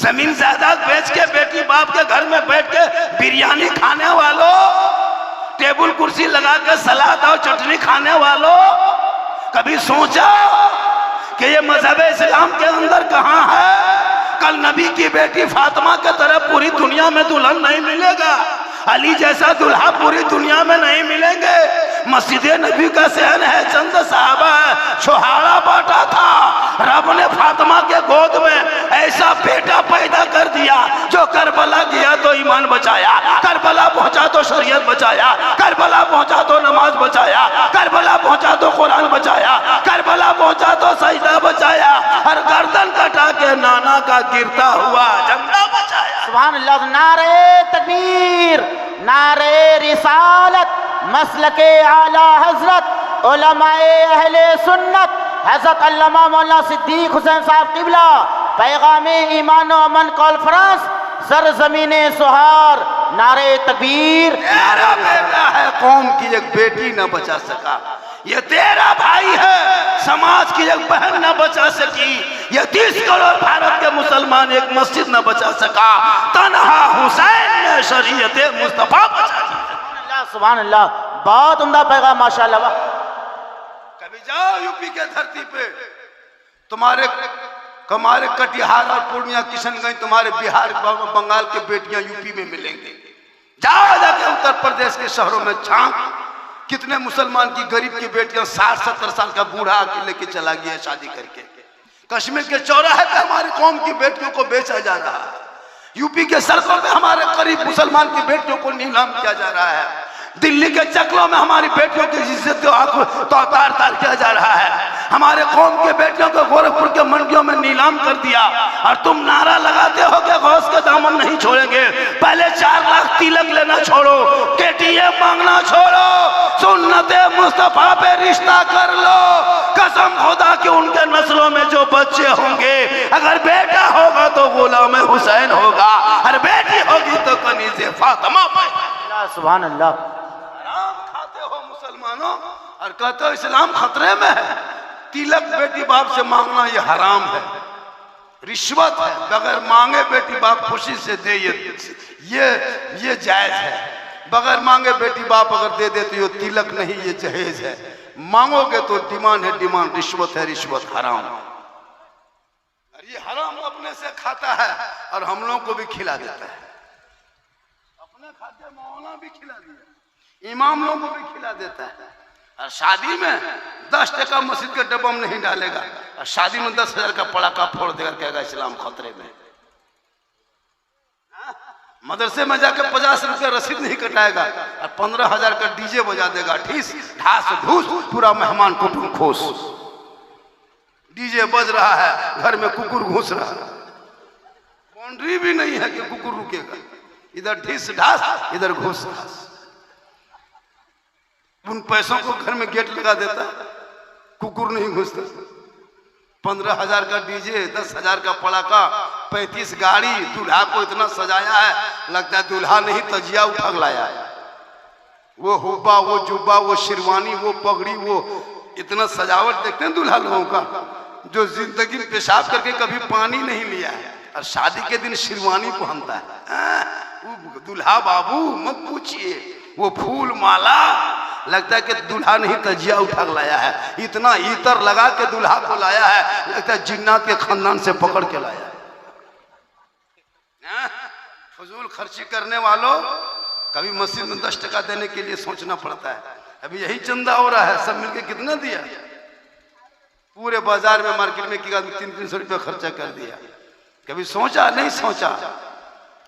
जमीन जायदाद बेच के बेटी बाप के घर में बैठ के बिरयानी खाने वालों, टेबल कुर्सी लगा के सलाद और चटनी खाने वालों, कभी सोचा कि ये मजहब इस्लाम के अंदर कहाँ है? कल नबी की बेटी फातिमा के तरह पूरी दुनिया में दुल्हन नहीं मिलेगा, अली जैसा दुल्हा पूरी दुनिया में नहीं मिलेंगे। मस्जिद नबी का सहन है, चंद साहबा है, छोहाड़ा बांटा था। रब ने फातिमा के गोद में ऐसा बेटा पैदा कर दिया जो करबला गया तो ईमान बचाया, करबला पहुंचा तो शरीयत बचाया, करबला पहुंचा तो नमाज बचाया, करबला पहुंचा तो कुरान बचाया, करबला पहुंचा तो सजदा बचाया, और गर्दन कटा के नाना का गिरता हुआ झंडा बचाया। सुभान अल्लाह। नारे तकबीर, नारे रिसालत, मसलके आला हजरत उलमाए अहले सुन्नत हजरत अल्लामा मौलाना सिद्दीक हुसैन साहब किबला, पैगामे ईमान व अमन कॉन्फ्रेंस, सरजमीने सुहार। नारे तकबीर। तेरा बेटा है, कौम की एक बेटी न बचा सका। ये तेरा भाई है, समाज की एक बहन न बचा सकी। ये 30 करोड़ भारत के मुसलमान एक मस्जिद न बचा सका। तन्हा हुसैन ने शरीयत मुस्तफा बचा दी। सुभान अल्लाह, बहुत उम्दा पैगाम माशाअल्लाह। कभी जाओ यूपी के धरती पे, तुम्हारे कटिहार और पूर्णिया, किशनगंज, तुम्हारे बिहार बंगाल के बेटियां यूपी में मिलेंगे। जाओ जाके उत्तर प्रदेश के शहरों में झांक, कितने मुसलमान की गरीब की बेटियां 60-70 साल का बूढ़ा आके लेके चला गया शादी करके। कश्मीर के चौराहे पे हमारी कौम की बेटियों को बेचा जा रहा है। यूपी के सड़कों पे हमारे गरीब मुसलमान की बेटियों को नीलाम किया जा रहा है। दिल्ली के चकलों में हमारी बेटियों की इज्जत तो तार किया जा रहा है। हमारे कौम के बेटियों को गोरखपुर के मंडियों में नीलाम कर दिया, और तुम नारा लगाते हो कि गौस के दामन नहीं छोड़ेंगे। पहले 4 लाख तिलक लेना छोड़ो, KTM मांगना छोड़ो, सुन्नते मुस्तफा पे रिश्ता कर लो। कसम खुदा कि उनके नस्लों में जो बच्चे होंगे, अगर बेटा होगा तो गुलाम हुसैन होगा, और बेटी होगी तो कनीज़े फातिमा पैदा। सुभान अल्लाह। हराम खाते हो मुसलमानों, और कहते हो इस्लाम खतरे में है। तिलक बेटी बाप से मांगना ये हराम है, रिश्वत है। बगैर मांगे बेटी बाप खुशी से दे, ये जायज है। बगैर मांगे बेटी बाप अगर दे दे तो ये तिलक नहीं, ये जहेज है। मांगोगे तो डिमांड है, डिमांड रिश्वत है, रिश्वत हराम। और ये हराम अपने से खाता है और हम लोगों को भी खिला देता है। अपने खाते मौलाना भी खिला दिया, इमाम लोगों को भी खिला देता है। और शादी में 10 टका मस्जिद के डब्बा में नहीं डालेगा, और शादी में 10,000 का पड़ाका फोड़ देगा, कहेगा इस्लाम खतरे में। मदरसे में जाकर 50 रुपया रसीद नहीं कटाएगा, और 15,000 का डीजे बजा देगा। ठीस ढास ढूस, पूरा मेहमान कुटुंब खुश। डीजे बज रहा है, घर में कुकुर घुस रहा है, बाउंड्री भी नहीं है कि कुकुर रुकेगा। इधर ढीस ढास, इधर घुस ढास। उन पैसों को घर में गेट लगा देता, कुकुर नहीं घुसता। 15,000 का डीजे, 10,000 का पड़ाका, 35 गाड़ी, दूल्हा को इतना सजाया है, लगता है दूल्हा नहीं तजिया उठा लाया है। वो हुब्बा, वो जुब्बा, वो शेरवानी, वो पगड़ी, वो इतना सजावट देखते हैं दूल्हा लोगों का, जो जिंदगी में पेशाब करके कभी पानी नहीं लिया है, और शादी के दिन शेरवानी पहनता है। दूल्हा बाबू मत पूछिए, वो फूल माला, लगता है कि दूल्हा नहीं तजिया उठा लाया है। इतना इतर लगा के दूल्हा को लाया है, लगता है जिन्नात के खानदान से पकड़ के लाया है। फजूल खर्ची करने वालों, कभी मस्जिद में 10 टका देने के लिए सोचना पड़ता है। अभी यही चंदा हो रहा है, सब मिलके कितना दिया? पूरे बाजार में, मार्केट में 300 रुपया खर्चा कर दिया। कभी सोचा? नहीं सोचा।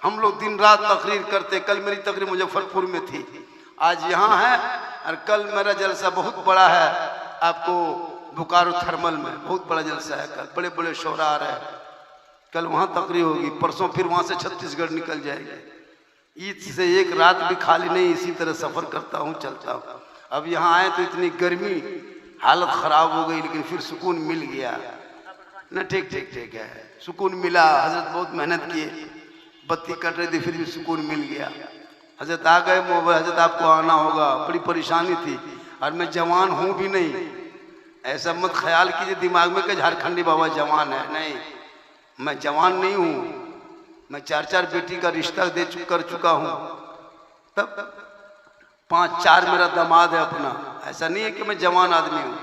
हम लोग दिन रात तकरीर करते। कल मेरी तकरीर मुजफ्फरपुर में थी, आज यहाँ है, और कल मेरा जलसा बहुत बड़ा है, आपको बोकारो थर्मल में बहुत बड़ा जलसा है। कल बड़े बड़े शोरा आ रहे हैं, कल वहाँ तकरीर होगी, परसों फिर वहाँ से छत्तीसगढ़ निकल जाएगी। ईद से एक रात भी खाली नहीं, इसी तरह सफ़र करता हूँ, चलता हूँ। अब यहाँ आए तो इतनी गर्मी, हालत ख़राब हो गई, लेकिन फिर सुकून मिल गया ना। ठीक है, सुकून मिला। हजरत बहुत मेहनत किए, बत्ती कट रही थी, फिर भी सुकून मिल गया। हजरत आ गए, हजरत आपको आना होगा। बड़ी परेशानी थी, और मैं जवान हूँ भी नहीं। ऐसा मत ख्याल कीजिए दिमाग में कि झारखंडी बाबा जवान है, नहीं, मैं जवान नहीं हूँ। मैं 4 बेटी का रिश्ता कर चुका हूँ, तब 5-4 मेरा दामाद है अपना। ऐसा नहीं है कि मैं जवान आदमी हूँ,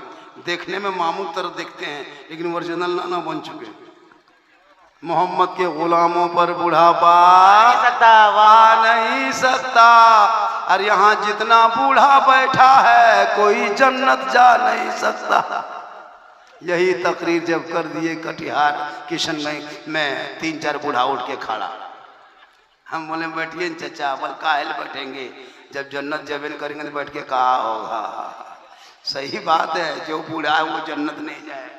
देखने में मामूल तरह देखते हैं लेकिन ओरिजिनल नाना बन चुके। मोहम्मद के गुलामों पर बुढ़ापा आ नहीं सकता, और यहाँ जितना बूढ़ा बैठा है कोई जन्नत जा नहीं सकता। यही तकरीर जब कर दिए कटिहार किशनगंज में 3-4 बूढ़ा उठ के खड़ा। हम बोले बैठिए चचा, बोल काहे बैठेंगे, जब जन्नत जबेन करेंगे तो बैठ के कहा होगा। सही बात है, जो बूढ़ा है वो जन्नत नहीं जाए,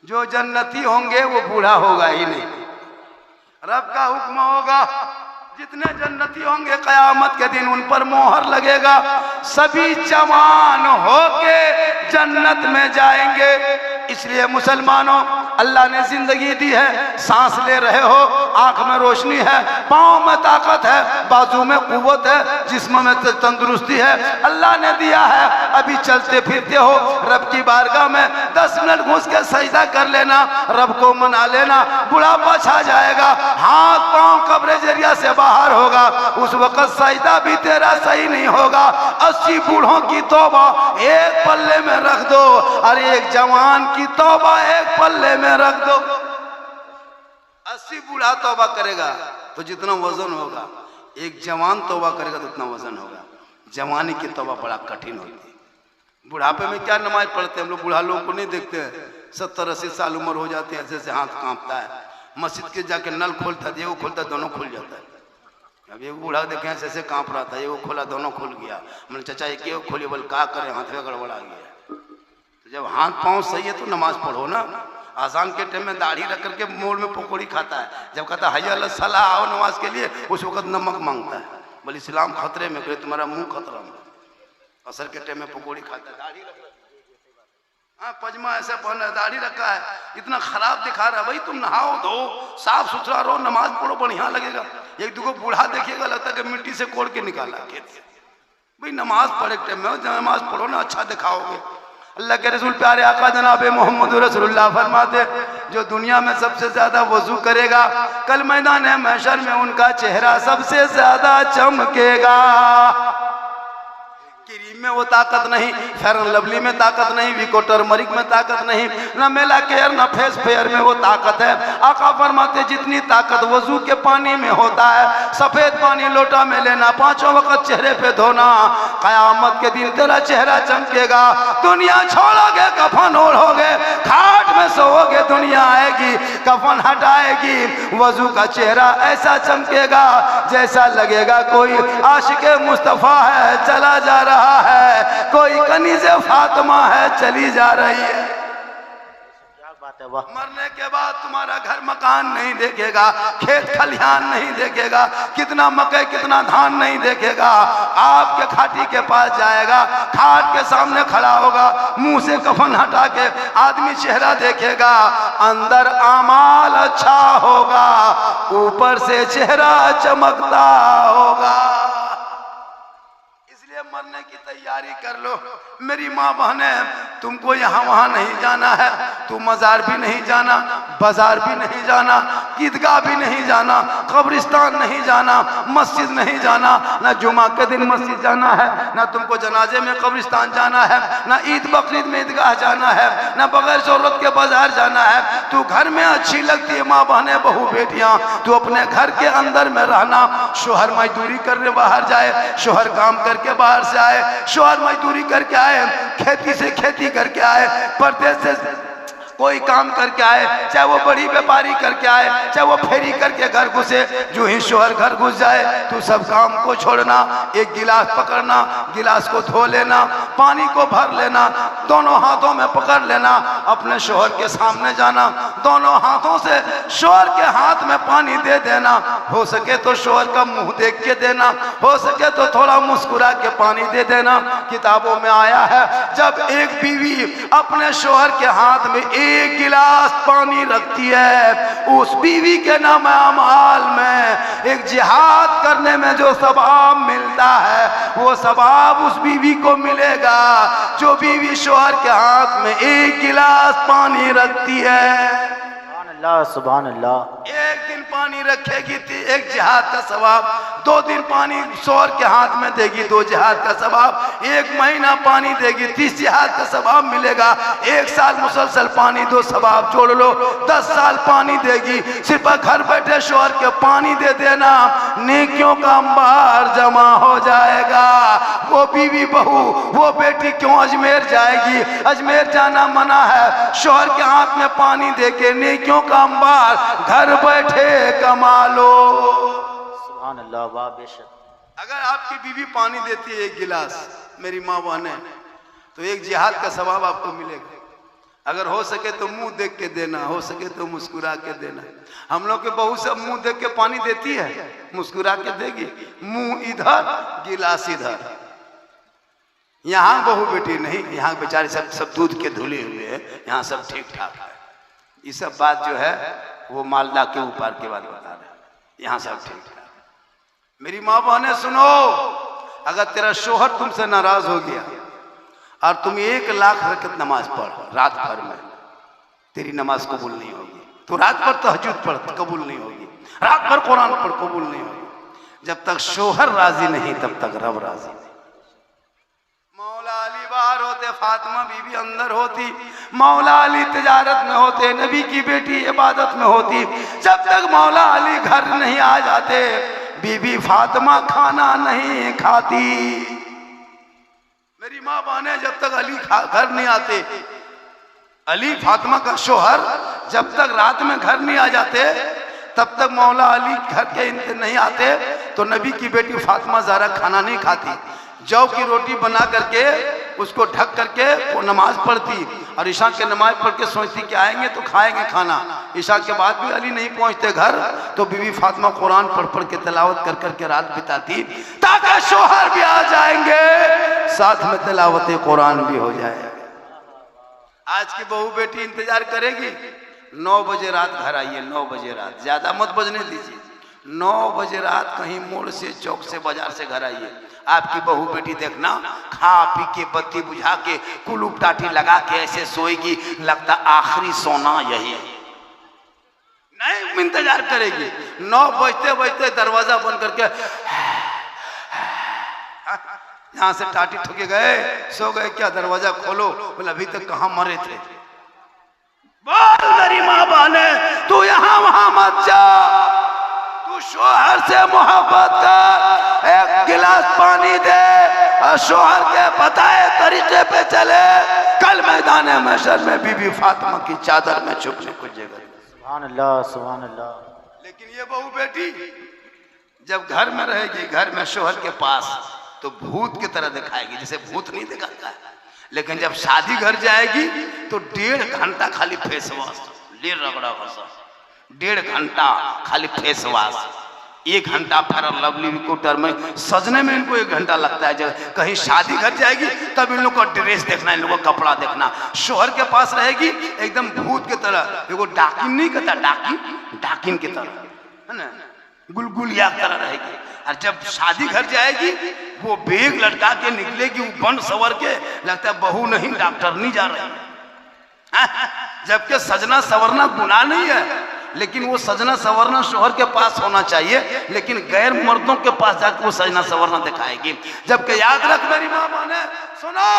जो जन्नती होंगे वो बूढ़ा होगा ही नहीं। रब का हुक्म होगा, जितने जन्नती होंगे कयामत के दिन उन पर मोहर लगेगा, सभी जवान होके जन्नत में जाएंगे। इसलिए मुसलमानों, अल्लाह ने जिंदगी दी है, सांस ले रहे हो, आंख में रोशनी है, पाँव में ताकत है, बाजू में कुव्वत है, जिस्म में तंदुरुस्ती है, अल्लाह ने दिया है। अभी चलते फिरते हो, रब की बारगाह में 10 मिनट घुस के सजदा कर लेना, रब को मना लेना, बुढ़ापा छा जाएगा, हाथ पाँव कब्र जरिया से बाहर होगा, उस वक्त सजदा भी तेरा सही नहीं होगा। 80 बूढ़ों की तौबा एक पल्ले में रख दो, और एक जवान की तौबा एक पल्ले में रख दो। 80 बूढ़ा तौबा करेगा तो जितना वजन होगा, एक जवान तौबा करेगा तो उतना वजन होगा। जवानी की तौबा बड़ा कठिन होती है। बुढ़ापे में क्या नमाज पढ़ते हैं हम लोग, बूढ़ा लोगों को नहीं देखते हैं, 70-80 साल उम्र हो जाती है, ऐसे ऐसे हाथ कांपता है, मस्जिद के जाके नल खोलता है, वो खोलता है, दोनों खुल जाता है। अब एक बूढ़ा देखे ऐसे ऐसे कांप रहा था, वो खोला, दोनों खुल गया। मैंने चचा एक खोलिए, बोल क्या करें, हाथ में गड़बड़ा गया। तो जब हाथ पाँव सही है तो नमाज पढ़ो ना। आजान के टाइम में दाढ़ी रख करके मोड़ में पकौड़ी खाता है, जब कहता है हय्या सलाह आओ नमाज के लिए, उस वक्त नमक मांगता है। बोले इस्लाम खतरे में, करे तुम्हारा मुंह खतरा में। असर के टाइम में पकौड़ी खाता है, दाढ़ी रख, हाँ पजमा ऐसा पहना है, दाढ़ी रखा है, इतना खराब दिखा रहा है। भाई तुम नहाओ धो, साफ सुथरा रहो, नमाज पढ़ो, बढ़िया लगेगा। एक दूगो बूढ़ा देखिएगा लगता है कि मिट्टी से कोड़ के निकाला खेत से। भाई नमाज पढ़े टाइम में नमाज पढ़ो ना, अच्छा दिखाओगे। अल्लाह के रसूल प्यारे आका जनाब मोहम्मद रसूलुल्लाह फरमाते, जो दुनिया में सबसे ज्यादा वजू करेगा, कल मैदान महशर में उनका चेहरा सबसे ज्यादा चमकेगा। क्रीम में वो ताकत नहीं, फेयर लवली में ताकत नहीं, विको टर्मरिक में ताकत नहीं, ना मेला केयर ना फेस फेयर में वो ताकत है। आका फरमाते जितनी ताकत वजू के पानी में होता है, सफेद पानी लोटा में लेना, 5 वक्त चेहरे पे धोना, कयामत के दिन तेरा चेहरा चमकेगा। दुनिया छोड़ोगे, कफन ओढ़ोगे, खाट में सोओगे, दुनिया आएगी, कफन हटाएगी, वजू का चेहरा ऐसा चमकेगा जैसा लगेगा कोई आशिक़े मुस्तफ़ा है चला जा रहा है, कोई कनीज़े फातिमा है चली जा रही है। मरने के बाद तुम्हारा घर मकान नहीं देखेगा, खेत खलिहान नहीं देखेगा, कितना मकई कितना धान नहीं देखेगा। आपके खाटी के पास जाएगा, खाट के सामने खड़ा होगा, मुंह से कफन हटा के आदमी चेहरा देखेगा, अंदर आमाल अच्छा होगा, ऊपर से चेहरा चमकता होगा। मरने की तैयारी कर लो मेरी माँ बहने, तुमको यहाँ वहाँ नहीं जाना है, तुम मजार भी नहीं जाना, बाजार भी नहीं जाना, ईदगाह भी नहीं जाना, कब्रिस्तान नहीं जाना, मस्जिद नहीं जाना, ना जुमा के दिन मस्जिद जाना है, ना तुमको जनाजे में कब्रिस्तान जाना है, ना ईद बकरीद में ईदगाह जाना है, ना बगैर जरूरत के बाजार जाना है। तू घर में अच्छी लगती है माँ बहने बहू बेटियाँ, तू अपने घर के अंदर में रहना। शोहर मजदूरी करने बाहर जाए, शोहर काम करके बाहर से आए, शोहर मजदूरी करके आए, खेती से खेती करके आए, परदेश से कोई काम करके आए, चाहे वो बड़ी व्यापारी करके आए, चाहे वो फेरी करके घर घुसे, जो ही शोहर घर घुस जाए तो सब काम को छोड़ना, एक गिलास पकड़ना, गिलास को धो लेना, पानी को भर लेना, दोनों हाथों में पकड़ लेना, अपने शोहर के सामने जाना, दोनों हाथों से शोहर के हाथ में पानी दे देना, हो सके तो शोहर का मुंह देख के देना, हो सके तो थोड़ा मुस्कुरा के पानी दे देना। किताबों में आया है जब एक बीवी अपने शोहर के हाथ में एक गिलास पानी रखती है, उस बीवी के नाम अमाल में एक जिहाद करने में जो सवाब मिलता है, वो सवाब उस बीवी को मिलेगा जो बीवी शोहर के हाथ में एक गिलास पानी रखती है। अल्लाह सुभान अल्लाह। एक दिन पानी रखेगी एक जिहाद का सवाब, 2 दिन पानी शोहर के हाथ में देगी 2 जिहाद का सवाब, 1 महीना पानी देगी 30 जिहाद का सवाब मिलेगा, 1 साल मुसलसल पानी दो सवाब जोड़ लो, 10 साल पानी देगी। सिर्फ घर बैठे शोहर के पानी दे देना, नेकियों का अंबार जमा हो जाएगा। वो बीवी बहू वो बेटी क्यों अजमेर जाएगी? अजमेर जाना मना है, शोहर के हाथ में पानी देके नेकियों का अंबार घर बैठे कमा लो। सुभान अल्लाह, वाह बेशक। अगर आपकी बीवी पानी देती है 1 गिलास मेरी माँ बहने, तो 1 जिहाद का सवाब आपको मिलेगा। अगर हो सके तो मुंह देख के देना, हो सके तो मुस्कुरा के देना। हम लोग के बहू सब मुंह देख के पानी देती है, मुस्कुरा के देगी, मुंह इधर गिलास इधर। यहाँ बहू बेटी नहीं, यहाँ बेचारे सब दूध के धुले हुए हैं, यहाँ सब ठीक ठाक है। ये सब बात जो है वो मालदा के ऊपर के बाद बता रहे हैं, यहाँ सब ठीक ठाक। मेरी माँ बहने सुनो, अगर तेरा शोहर तुमसे नाराज हो गया और तुम 1 लाख रकत नमाज पढ़ रात भर में, तेरी नमाज कबूल नहीं होगी। तो रात भर तहज्जुद पढ़, कबूल नहीं होगी। रात भर कुरान पढ़, कबूल नहीं होगी। जब तक शोहर राजी नहीं तब तक रब राजी नहीं। मौला अली बाहर होते, फातिमा बीबी अंदर होती, मौला अली तिजारत में होते, नबी की बेटी इबादत में होती। जब तक मौला अली घर नहीं आ जाते, बीबी फातिमा खाना नहीं खाती। मेरी माँ बहने, जब तक अली घर नहीं आते, अली फातिमा का शोहर जब तक रात में घर नहीं आ जाते, तब तक मौला अली घर के नहीं आते, तो नबी की बेटी फातिमा ज़हरा खाना नहीं खाती। जौ की रोटी बना करके उसको ढक करके वो नमाज पढ़ती, और ईशा के नमाज पढ़ के सोचती कि आएंगे तो खाएंगे खाना। ईशा के बाद भी अली नहीं पहुंचते घर, तो बीवी फातिमा कुरान पढ़ पढ़ के तिलावत कर करके रात बिताती, ताकि शोहर भी आ जाएंगे, साथ में तिलावत कुरान भी हो जाएगा। आज की बहू बेटी इंतजार करेगी, 9 बजे रात घर आइए, 9 बजे रात, ज्यादा मत बजने दीजिए। 9 बजे रात कहीं मोड़ से, चौक से, बाजार से घर आइए। आपकी बहू बेटी देखना, खा पी के बत्ती बुझा के कुलूप टाटी लगा के ऐसे सोएगी, लगता आखिरी सोना यही है। नहीं इंतजार करेगी, 9 बजते बजते दरवाजा बंद करके यहाँ से टाटी ठुके गए, सो गए क्या? दरवाजा खोलो, बोले अभी तक कहाँ मरे थे? बोल मेरी माँ बहने, तू यहाँ वहां मत जा, तू शोहर से मोहब्बत कर, 1 गिलास पानी दे और शोहर के बताए तरीके पे चले। कल मैदान महशर में बीबी फातिमा की चादर में छुपने को जगह। सुभान अल्लाह, सुभान अल्लाह। लेकिन ये बहू बेटी जब घर में रहेगी, घर में शोहर के पास, तो भूत की तरह दिखाएगी, जैसे भूत नहीं दिखाता है। लेकिन जब शादी घर जाएगी तो 1.5 घंटा खाली फेस वॉश, ले रगड़ा घसा, 1.5 घंटा खाली फेस वॉश, 1 घंटा फेयर एंड लवली कोटर में सजने में इनको 1 घंटा लगता है। जब कहीं शादी घर जाएगी तब इन लोग का ड्रेस देखना, इन लोगों का कपड़ा देखना। शोहर के पास रहेगी एकदम भूत की तरह, देखो डाकिन नहीं कहता, डाकिन की तरह है ना, गुलगुलिया की तरह रहेगी। और जब शादी घर जाएगी वो बेग लटका के निकलेगी, वो बन सवर के, लगता है बहू नहीं डॉक्टर नहीं जा रही है। जबकि सजना सवरना गुनाह नहीं है, लेकिन वो सजना सवरना शोहर के पास होना चाहिए, लेकिन गैर मर्दों के पास जाकर वो सजना सवरना दिखाएगी। जबकि याद रख मेरी माँ बहने, सुनो,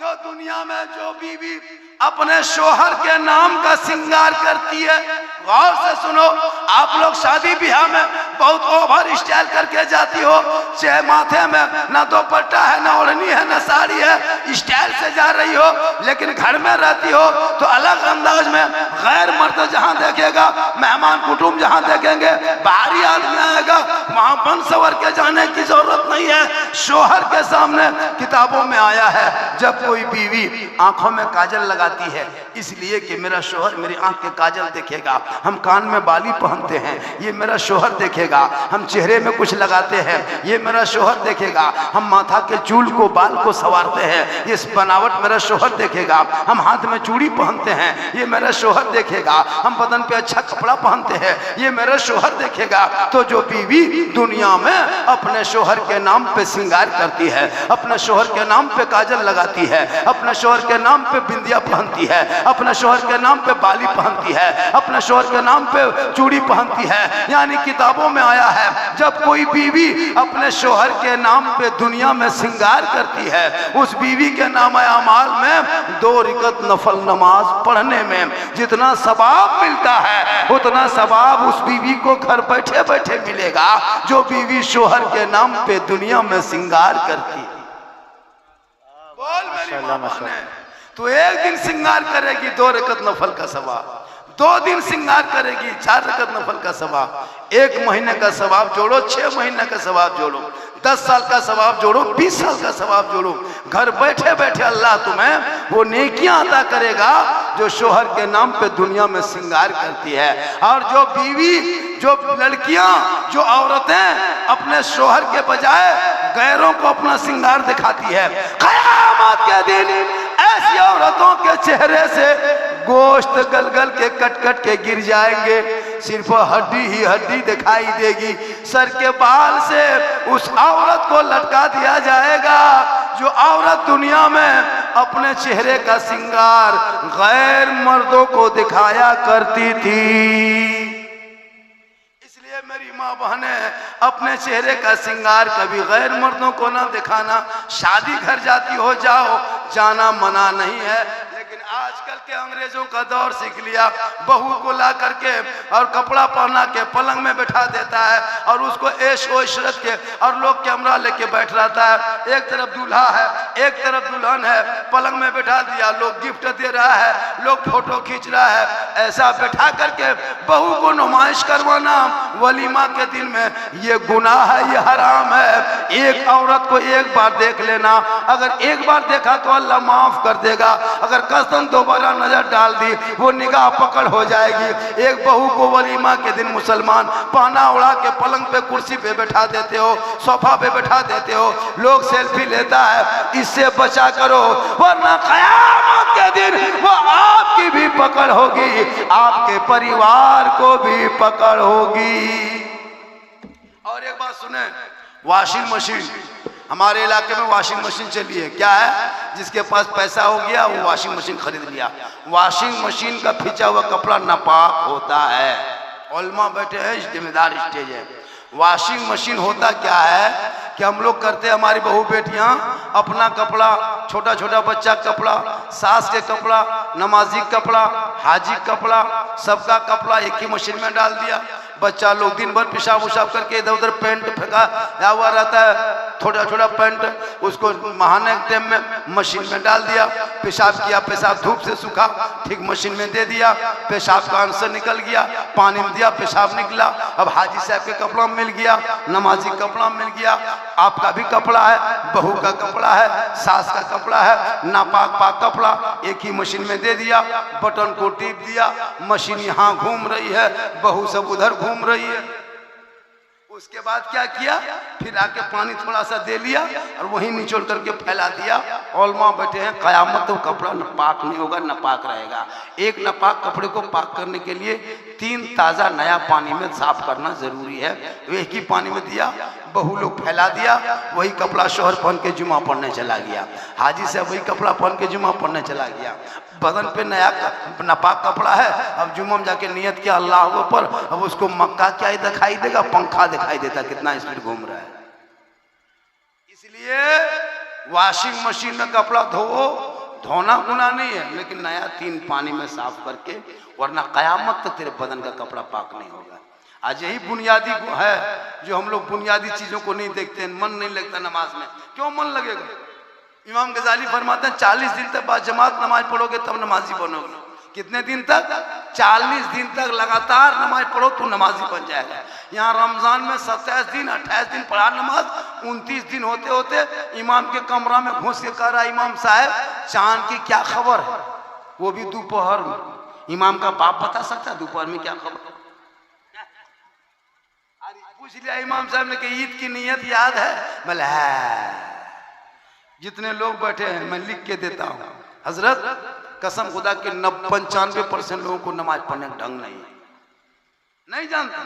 जो दुनिया में जो बीवी अपने शोहर के नाम का श्रृंगार करती है, गौर से सुनो, आप लोग शादी ब्याह में बहुत ओवर स्टाइल करके जाती हो, चाहे माथे में ना दुपट्टा है, ना ओढ़नी है, ना साड़ी है, स्टाइल से जा रही हो, लेकिन घर में रहती हो तो अलग अंदाज में। गैर मर्द जहाँ देखेगा, मेहमान कुटुंब जहाँ देखेंगे, बाहरी आदमी आएगा, वहाँ बन सवर के जाने की जरूरत नहीं है। शोहर के सामने किताबों में आया है, जब कोई बीवी आंखों में काजल लगाती है, इसलिए कि मेरा शोहर मेरी आंख के काजल देखेगा। हम कान में बाली पहनते हैं, ये मेरा शोहर देखेगा। हम चेहरे में कुछ लगाते हैं, ये मेरा शोहर देखेगा। हम माथा के चूल को, बाल को संवारते हैं, ये बनावट मेरा शोहर देखेगा। हम हाथ में चूड़ी पहनते हैं, ये मेरा शोहर देखेगा। हम बदन पे अच्छा कपड़ा पहनते हैं, ये मेरा शोहर देखेगा। तो जो बीवी दुनिया में अपने शोहर के नाम पे श्रृंगार करती है, अपने शोहर के नाम पे काजल लगाती है, अपने शोहर के नाम पे बिंदिया पहनती है, अपने शोहर के नाम पे बाली पहनती है, अपने शोहर के नाम पे चूड़ी पहनती है। यानी किताबों में आया है जब कोई बीवी अपने शोहर के नाम पे दुनिया में श्रृंगार करती है, उस बीवी के नाम अमाल में 2 रकात नफल नमाज पढ़ने में जितना सवाब मिलता है उतना सवाब उस बीवी को घर बैठे बैठे मिलेगा जो बीवी शोहर के नाम पे दुनिया में श्रृंगार करती है। बोल मेरी मां बहने, तो एक दिन श्रृंगार करेगी 2 रकात नफल का सवाब, 2 दिन श्रृंगार करेगी 4 रकात नफल का सवाब, 1 महीने का सवाब जोड़ो, 6 महीने का सवाब जोड़ो, 10 साल का सवाब जोड़ो, 20 साल का सवाब जोड़ो, घर बैठे बैठे अल्लाह तुम्हें वो नेकियां अदा करेगा जो शोहर के नाम पे दुनिया में श्रृंगार करती है। और जो बीवी, जो लड़कियां, जो औरतें अपने शोहर के बजाय गैरों को अपना श्रृंगार दिखाती है, क़यामत के दिन ऐसी औरतों के चेहरे से गोश्त गल गल के कट कट के गिर जाएंगे, सिर्फ हड्डी ही हड्डी दिखाई देगी। सर के बाल से उस औरत को लटका दिया जाएगा जो औरत दुनिया में अपने चेहरे का श्रृंगार गैर मर्दों को दिखाया करती थी। इसलिए मेरी माँ बहने, अपने चेहरे का श्रृंगार कभी गैर मर्दों को ना दिखाना। शादी घर जाती हो जाओ, जाना मना नहीं है, लेकिन आजकल के अंग्रेजों का दौर सीख लिया, बहू को ला करके और कपड़ा पहना के पलंग में बैठा देता है और उसको ऐश ओ इशरत के और लोग कैमरा लेके बैठ रहता है। एक तरफ दूल्हा है, एक तरफ दुल्हन है, पलंग में बैठा दिया, लोग गिफ्ट दे रहा है, लोग फोटो खींच रहा है। ऐसा बैठा करके बहू को नुमाइश करवाना वलीमा के दिन में, ये गुनाह है, ये हराम है। एक औरत को एक बार देख लेना, अगर एक बार देखा तो अल्लाह माफ कर देगा, अगर कसम दोबारा नजर डाल दी वो निगाह पकड़ हो जाएगी। एक बहू को वलीमा के दिन मुसलमान पहना उड़ा के पलंग पे कुर्सी पे बैठा देते हो, सोफा पे बैठा देते हो, लोग सेल्फी लेता है, इससे बचा करो वरना क़यामत के दिन वो आपकी भी पकड़ होगी, आपके परिवार को भी पकड़ होगी। और एक बात सुने, वॉशिंग मशीन, हमारे इलाके में वॉशिंग मशीन चली है। क्या है, जिसके पास पैसा हो गया वो वॉशिंग मशीन खरीद लिया। वॉशिंग मशीन का खींचा हुआ कपड़ा नापाक होता है। उलमा बैठे हैं, जिम्मेदार स्टेज है। वॉशिंग मशीन होता क्या है कि हम लोग करते हैं, हमारी बहू बेटियां अपना कपड़ा, छोटा छोटा बच्चा कपड़ा, सास के कपड़ा, नमाजी कपड़ा, हाजी कपड़ा, सबका कपड़ा एक ही मशीन में डाल दिया। बच्चा लोग दिन भर पेशाब उशाब करके इधर उधर पेंट फेंका हुआ रहता है, छोटा छोटा पेंट, उसको नहाने के टाइम में मशीन में डाल दिया, पेशाब किया, पेशाब धूप से सूखा, ठीक मशीन में दे दिया, पेशाब का आंसर निकल गया, पानी में दिया, पेशाब निकला। अब हाजी साहब के कपड़ा मिल गया, नमाजी कपड़ा मिल गया, आपका भी कपड़ा है, बहू का कपड़ा है, सास का कपड़ा है, नापाक पाक कपड़ा एक ही मशीन में दे दिया, बटन को टिप दिया, मशीन यहाँ घूम रही है, बहू सब उधर घूम रही है। उसके बाद क्या किया, फिर आके पानी थोड़ा सा दे लिया और वहीं निचोड़ करके फैला दिया। औलमा बैठे हैं, कयामत तो कपड़ा नापाक नहीं होगा, नापाक रहेगा। एक नापाक कपड़े को पाक करने के लिए 3 ताज़ा नया पानी में साफ करना जरूरी है। एक ही पानी में दिया, बहू लोग फैला दिया, वही कपड़ा शोहर पहन के जुमा पढ़ने चला गया, हाजी साहब वही कपड़ा पहन के जुमा पढ़ने चला गया। बदन पे नया नापाक कपड़ा है, अब जुम्मा में जाके नियत किया अल्लाह पर, अब उसको मक्का क्या ही दिखाई देगा, पंखा दिखाई देता कितना स्पीड घूम रहा है। इसलिए वॉशिंग मशीन में कपड़ा धोना गुनाह नहीं है, लेकिन नया 3 पानी में साफ करके, वरना कयामत तक तेरे बदन का कपड़ा पाक नहीं होगा। आज यही बुनियादी है जो हम लोग बुनियादी चीजों को नहीं देखते हैं। मन नहीं लगता नमाज में, क्यों मन लगेगा? इमाम गजाली फरमाते हैं 40 दिन तक बाद जमात नमाज पढ़ोगे तब नमाजी बनोगे। कितने दिन तक? 40 दिन तक लगातार नमाज पढ़ो तो नमाजी बन जाएगा। यहाँ रमजान में 27 दिन 28 दिन पढ़ा नमाज, 29 दिन होते होते इमाम के कमरा में घुस के कह रहा, इमाम साहब चांद की क्या खबर है? वो भी दोपहर में। इमाम का बाप बता सकता है दोपहर में क्या खबर? पूछ लिया इमाम साहब ने कि ईद की नियत याद है? बोले है। जितने लोग बैठे हैं मैं लिख के देता हूँ। हजरत कसम खुदा के 95% लोगों को नमाज पढ़ने का ढंग नहीं जानते।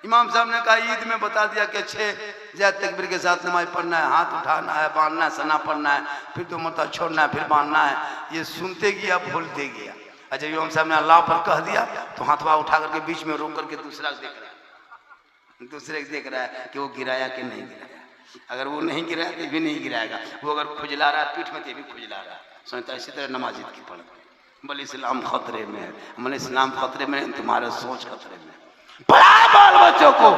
इमाम साहब ने कहा ईद में बता दिया कि 6 जय तकबीर के साथ नमाज पढ़ना है, हाथ उठाना है, बांधना है, सना पढ़ना है, फिर 2 मरतबा छोड़ना है, फिर बांधना है। ये सुनते गया भूलते गया। अच्छा इमाम साहब ने अल्लाह पर कह दिया तो हाथवा उठा करके बीच में रोक करके दूसरे को देख रहा है कि वो गिराया कि नहीं गिराया। अगर वो नहीं गिराया तो भी नहीं गिराएगा, वो अगर खुजला रहा है पीठ में तो भी खुजला रहा है। सोचता इसी तरह नमाज ईद की पढ़ बोले इस्लाम खतरे में है। बोले इस्लाम खतरे में है, तुम्हारा सोच खतरे में। पढ़ा बाल बच्चों को।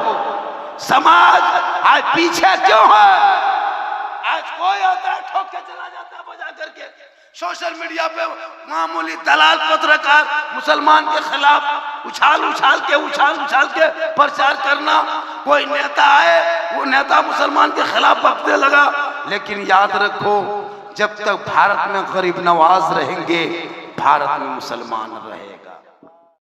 समाज आज पीछे क्यों है? आज कोई आता है ठोक के चला जाता है बजा करके। सोशल मीडिया पे मामूली दलाल पत्रकार मुसलमान के खिलाफ उछाल के प्रचार करना। कोई नेता आए वो नेता मुसलमान के खिलाफ बकने लगा। लेकिन याद रखो जब तक भारत में गरीब नवाज रहेंगे भारत में मुसलमान रहे।